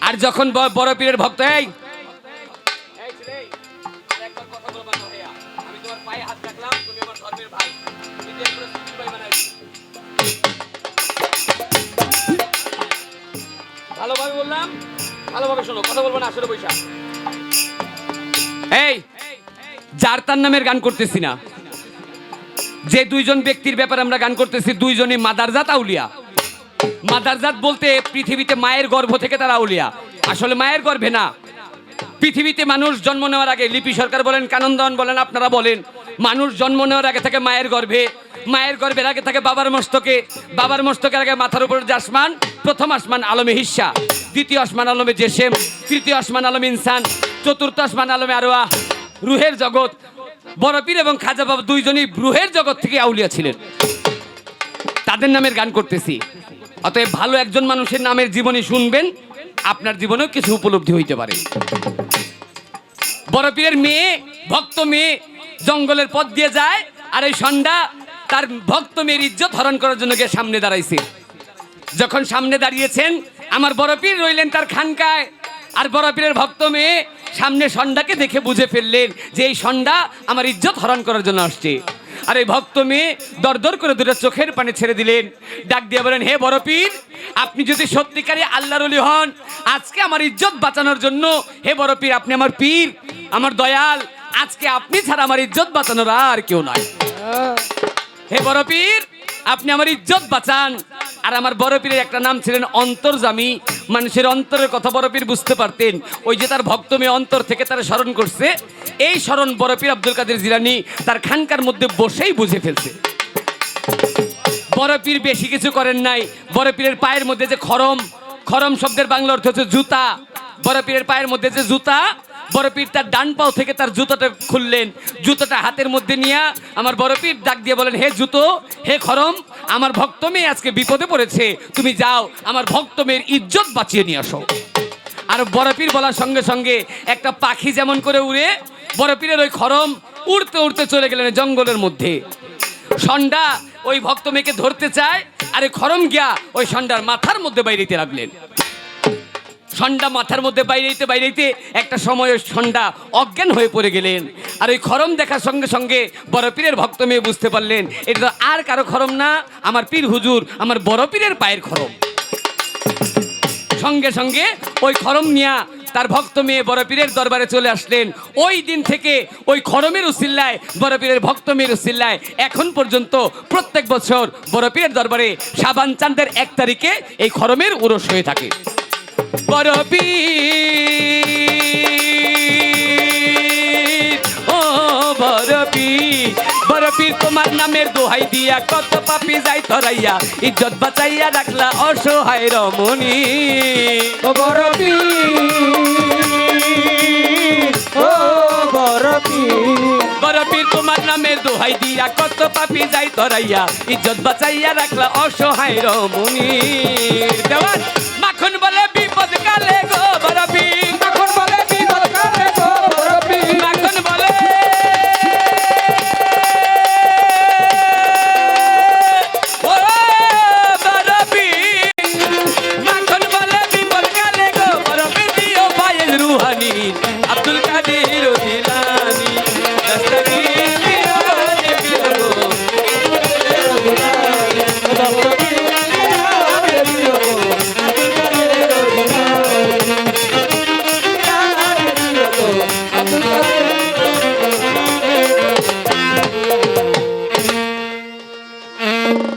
আর যখন বরপীরের ভক্ত ভালোভাবে বললাম, ভালোভাবে শোনো, কথা বলবো না, আসলে পয়সা এই যার তার নামের গান করতেছি না। যে দুইজন ব্যক্তির ব্যাপারে আমরা গান করতেছি, দুইজনই মাদারজাত আউলিয়া। মাদারজাত বলতে পৃথিবীতে মায়ের গর্ভ থেকে তারা আউলিয়া, আসলে মায়ের গর্ভে না। পৃথিবীতে মানুষ জন্ম নেওয়ার আগে, লিপি সরকার বলেন, কানন্দন বলেন, আপনারা বলেন, মানুষ জন্ম নেওয়ার আগে থাকে মায়ের গর্ভে, মায়ের গর্ভের আগে থাকে বাবার মস্তকে, বাবার মস্তকের আগে মাথার উপর যে আসমান, প্রথম আসমান আলমে হিস্সা, দ্বিতীয় আসমান আলমে জেসেম, তৃতীয় আসমান আলমে ইনসান, চতুর্থ আসমান আলমে আরওয়াহ, রুহের জগৎ। বরপীর এবং খাজা বাবা দুইজনই রুহের জগৎ থেকে আউলিয়া ছিলেন, তাদের নামের গান করতেছি। অতএব ভালো একজন মানুষের নামের জীবনী শুনবেন, আপনার জীবনেও কিছু উপলব্ধি হইতে পারে। বরপীরের মেয়ে, ভক্ত মেয়ে জঙ্গলের পথ দিয়ে যায়, আর এই ষণ্ডা তার ভক্ত মেয়ের ইজ্জত হরণ করার জন্য গিয়ে সামনে দাঁড়াইছে। যখন সামনে দাঁড়িয়েছেন, আমার বরপীর রইলেন তার খানকায়, আর বরপীরের ভক্ত মেয়ে সামনে ষণ্ডাকে দেখে বুঝে ফেললেন যে এই ষণ্ডা আমার ইজ্জত হরণ করার জন্য আসছে। আর এই ভক্ত মেয়ে দরদর করে দুটো চোখের পানি ছেড়ে দিলেন, ডাক দিয়ে বলেন, হে বরপীর, আপনি যদি সত্যিকারই আল্লাহর ওলি হন, আজকে আমার ইজ্জত বাঁচানোর জন্য, হে বরপীর, আপনি আমার পীর, আমার দয়াল, আজকে আপনি ছাড়া আমার ইজ্জত বাঁচানোর আর কেউ নয়। হে বরপীর, আপনি আমার ইজ্জত বাঁচান। আর আমার বরপীরের একটা নাম ছিলেন অন্তর্যামী, মানুষের অন্তরের কথা বরপীর বুঝতে পারতেন। ওই যে তার ভক্ত মেয়ে অন্তর থেকে তারা স্মরণ করছে, এই স্মরণ বরপীর আব্দুল কাদের জিলানী তার খানকার মধ্যে বসেই বুঝে ফেলছে। বরপীর বেশি কিছু করেন নাই। বরপীরের পায়ের মধ্যে যে খরম, খরম শব্দের বাংলা অর্থ হচ্ছে জুতা। বরপীরের পায়ের মধ্যে যে জুতা, বরপীর তার ডান পাও থেকে তার জুতোটা খুললেন, জুতোটা হাতের মধ্যে নিয়ে আমার বরপীর ডাক দিয়ে বলেন, হে জুতো, হে খরম, আমার ভক্ত মেয়ে আজকে বিপদে পড়েছে, তুমি যাও আমার ভক্ত মেয়ের ইজ্জত বাঁচিয়ে নিয়ে আসো। আর বরপীর বলার সঙ্গে সঙ্গে একটা পাখি যেমন করে উড়ে, বরপীরের ওই খরম উড়তে উড়তে চলে গেলেন জঙ্গলের মধ্যে। ষণ্ডা ওই ভক্ত মেয়েকে ধরতে চায়, আর এই খরম গিয়া ওই ষণ্ডার মাথার মধ্যে বাইরেতে রাখলেন। ষণ্ডা মাথার মধ্যে বাইরেতে বাইরেতে একটা সময় ওই ষণ্ডা অজ্ঞান হয়ে পড়ে গেলেন। আর ওই খরম দেখার সঙ্গে সঙ্গে বরপীরের ভক্ত মেয়ে বুঝতে পারলেন এটা তো আর কারো খরম না, আমার পীর হুজুর, আমার বরপীরের পায়ের খরম। সঙ্গে সঙ্গে ওই খরম নিয়া তার ভক্ত মেয়ে বড় পীরের দরবারে চলে আসলেন। ওই দিন থেকে ওই খরমের উসিল্লায় বড় পীরের ভক্ত মেয়ের উসিল্লায় এখন পর্যন্ত প্রত্যেক বছর বড় পীরের দরবারে শাবান চাঁদের 1 তারিখে এই খরমের উরস হয়ে থাকে। বড় পীর, ও বড় পীর, বড় পীর তোমার নামের দোহাই দিয়া কত পাপি যাই তরাইয়া ইজ্জত বাঁচাইয়া রাখলা অসহায় রমণী। ও বড় পীর, ও বড় পীর, বড় পীর তোমার নামের দোহাই দিয়া কত পাপি যাই তরাইয়া ইজ্জত বাঁচাইয়া রাখলা অসহায় রমণী। দেওয়ান মাখন বলে বিপদ কালে গো বড় পীর, মাখন বলে বিপদ কালে গো বড় পীর, মাখন বলে ও বড় পীর, মাখন বলে বিপদ কালে গো বড় পীর দিও পায়েল রুহানি আব্দুল কাদের জিলানী দস্তগীর পিরানে পীর গো।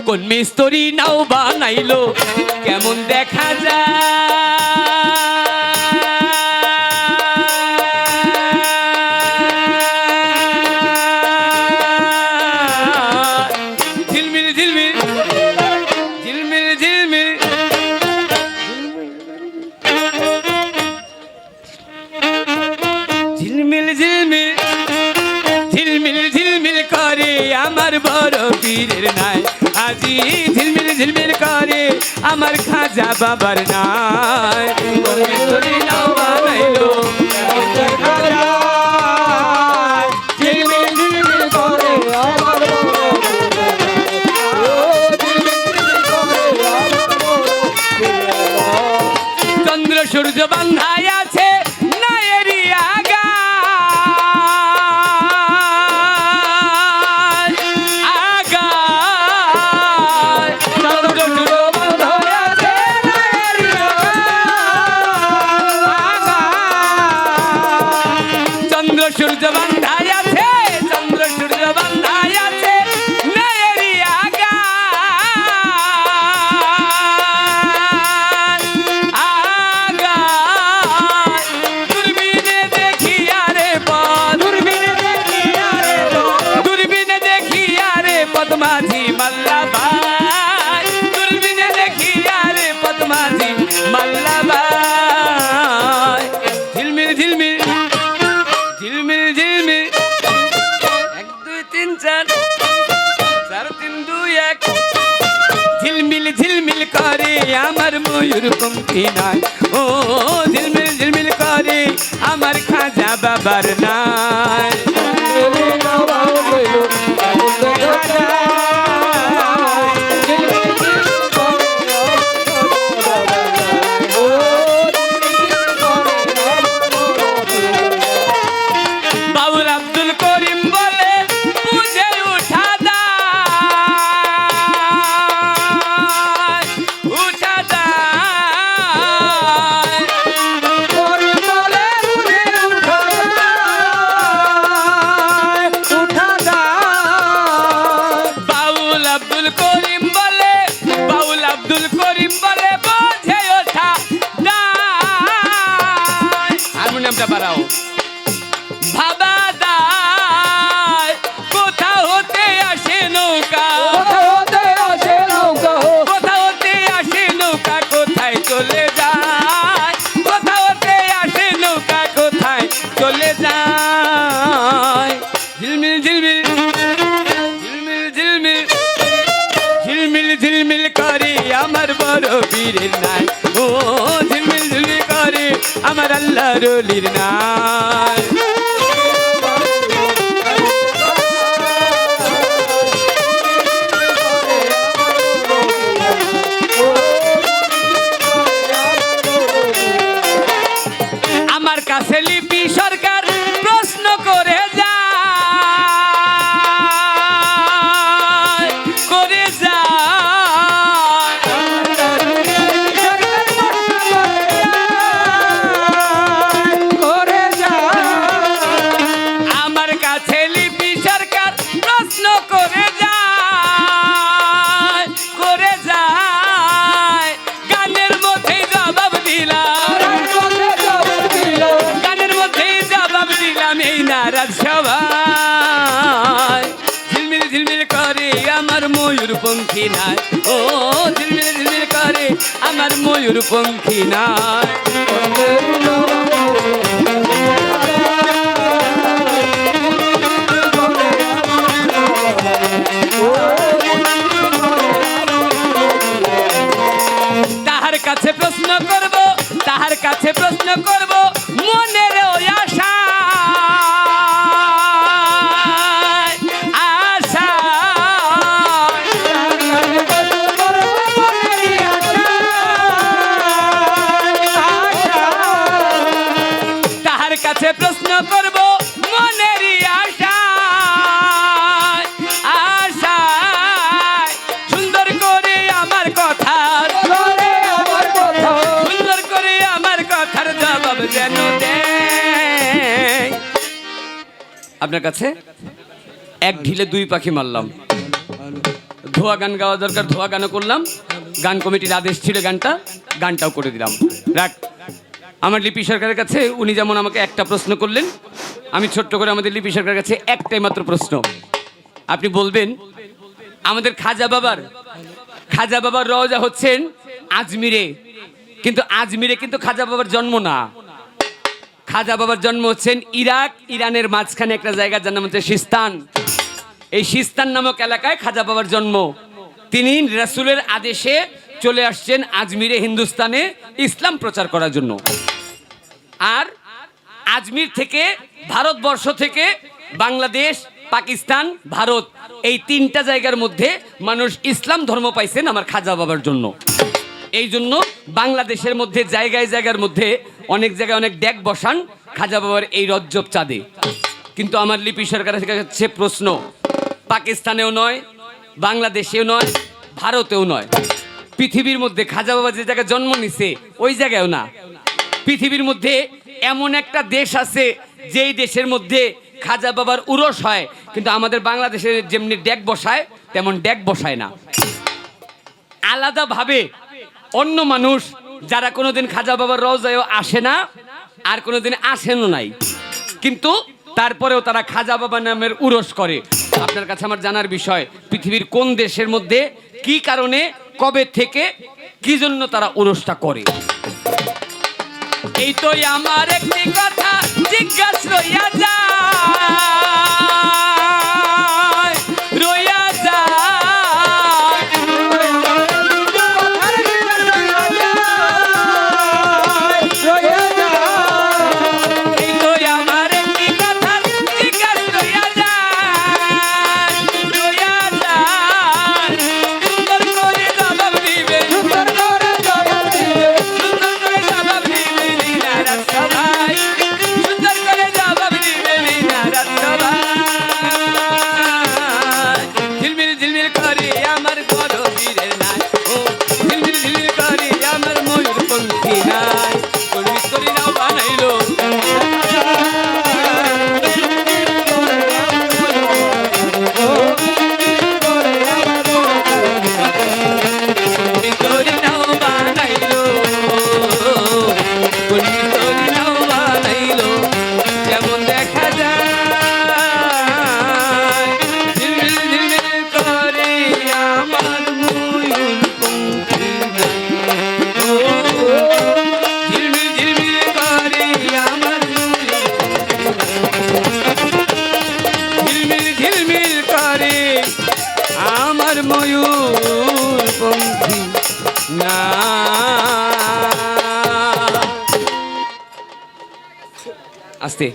কোন মিস্ত্রি নাও বানাইলো কেমন দেখা যায়। ঝিলমিল ঝিলমিল ঝিলমিল ঝিলমিল ঝিলমিল ঝিলমিল ঝিলমিল ঝিলমিল করে আমার বড় পীরের নাই আজি ঝিলমিল ঝিলমিল করে আমার খাজা বাবার নাই। মিস্ত্রি নাও বানাইলো কেমন দেখা যায়। ঝিলমিল ঝিলমিল করে আমার বড় পীর, ও ঝিলমিল ঝিলমিল করে আমার বড় পীর। চন্দ্র সূর্য বান্ধায় আছে নায়েরি আগা আগা চন্দ্র সূর্য বান্ধায় আছে নায়েরি আগা। চন্দ্র সূর্য বান্ধায় আছে, চন্দ্র সূর্য বান্ধায় আছে নায়েরি আগা আগা। দূরবীনে দেখি আরে পদ, দূরবীনে দেখি আরে পদ, দূরবীনে দেখি আরে পদ্মাজি মাল্লা ভাই, দূরবীনে দেখি আরে পদ্মাজি মাল্লা ভাই। ঝিলমিল ঝিলমিল ঝিলমিল ঝিলমিল 1 2 3 4 4 3 2 1 ঝিলমিল ঝিলমিল করে আমার ময়ূর পঙ্খী নাই, ও ঝিলমিল ঝিলমিল করে আমার খাজা বাবার নাই। বাউল আব্দুল করিম বলে বুঝে উঠা দায়, উঠা দায়। বাউল আব্দুল করিম বলে, বাউল আব্দুল করিম বলে বুঝে ওঠা দায়। হারমোনিয়ামটা বাড়াও। ভাবা দায় কোথা হতে আসে নৌকা, কোথা হতে আসে নৌকা কোথায় চলে যায়, কোথা হতে আসে নৌকা কোথায় চলে যায়। ঝিলমিল ঝিলমিল ঝিলমিল ঝিলমিল ঝিলমিল ঝিলমিল করে আমার বড় পীরের নাই, ও ঝিলমিল ঝিলমিল করে আমার আল্লাহ রলির নাই। আমার কাছে লিপি সরকার প্রশ্ন করে যায়, করে যায়। রাত সবাই ঝিলমিল ঝিলমিল করে আমার ময়ূর পঙ্খী নাই ও ঝিলমিল ঝিলমিল করে আমার ময়ূর পঙ্খী নাই তাহার কাছে প্রশ্ন করব তাহার কাছে প্রশ্ন করব মনের ওই আশা আশা তাহার কাছে প্রশ্ন করব মনেরই আশা আশা সুন্দর করে আমার কথা সুন্দর করে আমার কথার জবাব যেন দেয় আপনার কাছে এক ঢিলে দুই পাখি মারলাম ধোয়া গান গাওয়া দরকার ধোয়া গানও করলাম গান কমিটির আদেশ ছিল গানটাও করে দিলাম রাখ আমার লিপি সরকারের কাছে উনি যেমন আমাকে একটা প্রশ্ন করলেন আমি ছোট্ট করে আমাদের লিপি সরকারের কাছে একটাই মাত্র প্রশ্ন আপনি বলবেন আমাদের খাজা বাবার রওজা হচ্ছেন আজমিরে কিন্তু আজমিরে কিন্তু খাজা বাবার জন্ম না খাজা বাবার জন্ম হচ্ছেন ইরানের মাঝখানে একটা জায়গা যার নাম হচ্ছে সিস্তান এই সিস্তান নামক এলাকায় খাজা বাবার জন্ম তিনি রাসূলের আদেশে চলে আসছেন আজমিরে হিন্দুস্তানে ইসলাম প্রচার করার জন্য আর আজমির থেকে ভারতবর্ষ থেকে বাংলাদেশ পাকিস্তান ভারত এই তিনটা জায়গার মধ্যে মানুষ ইসলাম ধর্ম পাইছেন আমার খাজা বাবার জন্য এই জন্য বাংলাদেশের মধ্যে জায়গার মধ্যে অনেক জায়গায় অনেক ডেক বসান খাজা বাবার এই রজ্জব চাঁদে কিন্তু আমার লিপি সরকারের কাছে প্রশ্ন পাকিস্তানেও নয় বাংলাদেশেও নয় ভারতেও নয় পৃথিবীর মধ্যে খাজা বাবা যে জায়গায় জন্ম নিছে ওই জায়গায়ও না পৃথিবীর মধ্যে এমন একটা দেশ আছে যেই দেশের মধ্যে খাজা বাবার উরস হয় কিন্তু আমাদের বাংলাদেশে যেমনি ডেক বসায় তেমন ডেক বসায় না আলাদাভাবে অন্য মানুষ যারা কোনোদিন খাজা বাবার রওজায়ও আসে না আর কোনোদিন আসেনও নাই কিন্তু তারপরেও তারা খাজা বাবা নামের উরস করে আপনার কাছে আমার জানার বিষয় পৃথিবীর কোন দেশের মধ্যে কি কারণে কবে থেকে কি জন্য তারা উরসটা করে এই তো আমার একটি কথা জিজ্ঞাসা রইয়া যায় রইয়া যায় এই তো আমার একটি কথা জিজ্ঞাসা রইয়া যায় রইয়া যায় সুন্দর করে জবাব দিবে সুন্দর করে জবাব দিবে সুন্দর করে জবাব দিবে লীলারাত সবাই সুন্দর করে জবাব দিবে লীলারাত সবাই ঝিলমিল ঝিলমিল করে আমার গরবীরের নাই ও ঝিলমিল ঝিলমিল করে আমার ময়ূর পঙ্খী নাই কলমি করি নাও বানাইলো কলমি নাও বানাইলো কলমি করি নাও বানাইলো যেমন দেখা যায় ঝিলমিল ঝিলমিল করে আমার ময়ূর পঙ্খী নাই ও ঝিলমিল ঝিলমিল করে আমার ঝিলমিল ঝিলমিল করে আমার ময়ূর পঙ্খী না আস্তে